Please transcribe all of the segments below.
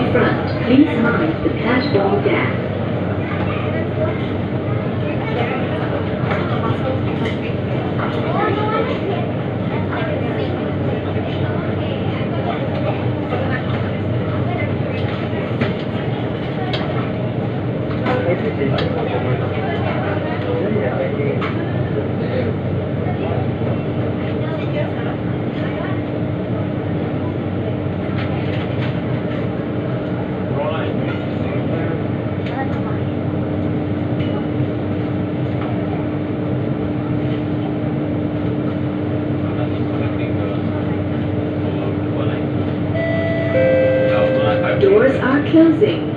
in front, please mind the platform gap. Doors are closing.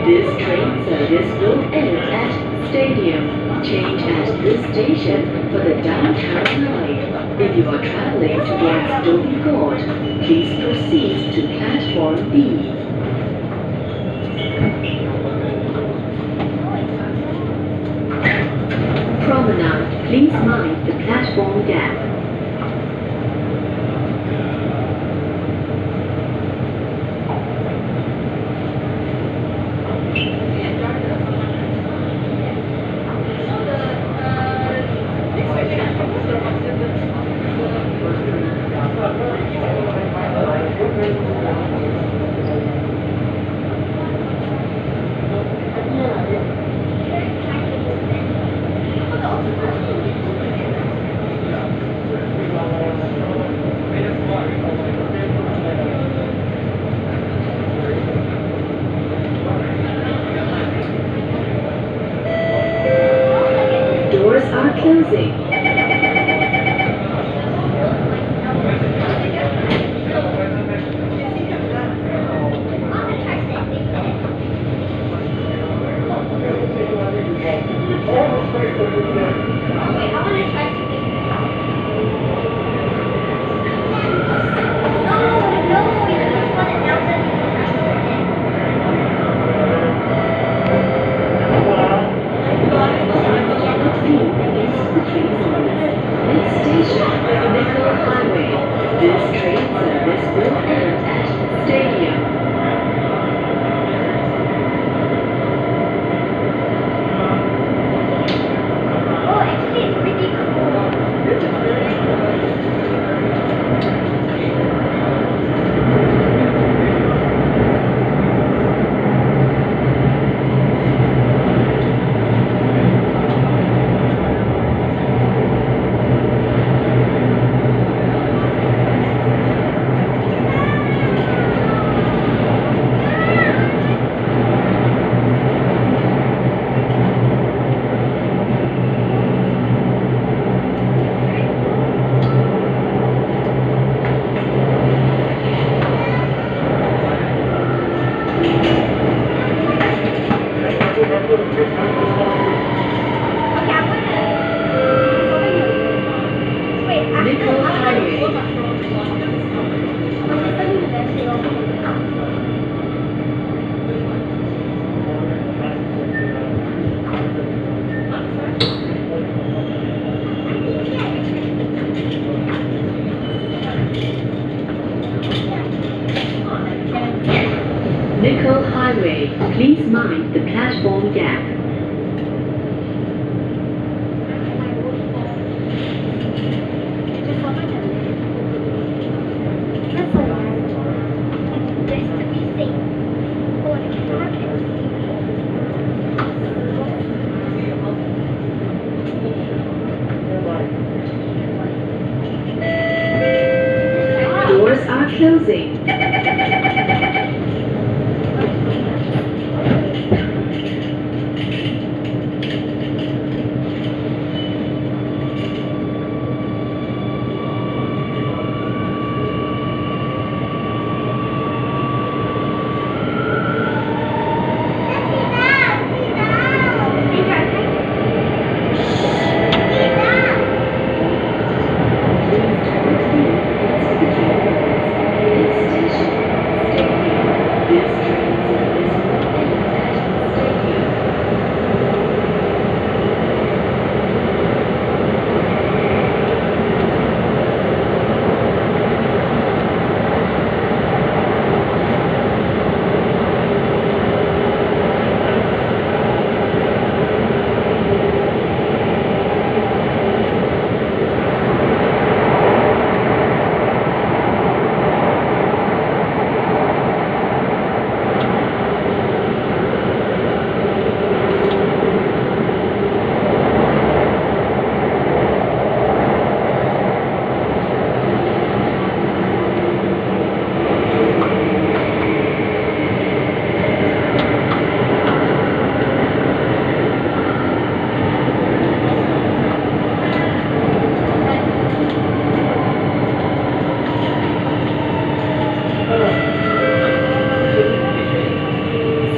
This train service will end at Stadium. Change at this station for the downtown line. If you are traveling towards Dolby Court, please proceed to platform B. Promenade, please mind the platform gap. Doors are closing. This train service will end at Stadium. Oh, actually, it's pretty cool. way. Please mind the platform gap. That's a lot. Just to be safe. Oh, I can't. Doors are closing.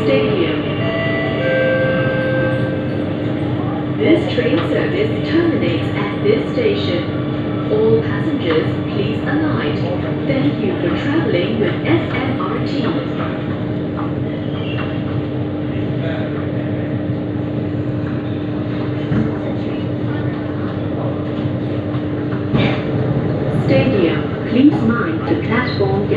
Stadium. This train service terminates at this station. All passengers, please alight. Thank you for traveling with SMRT. Stadium. Please mind the platform gap.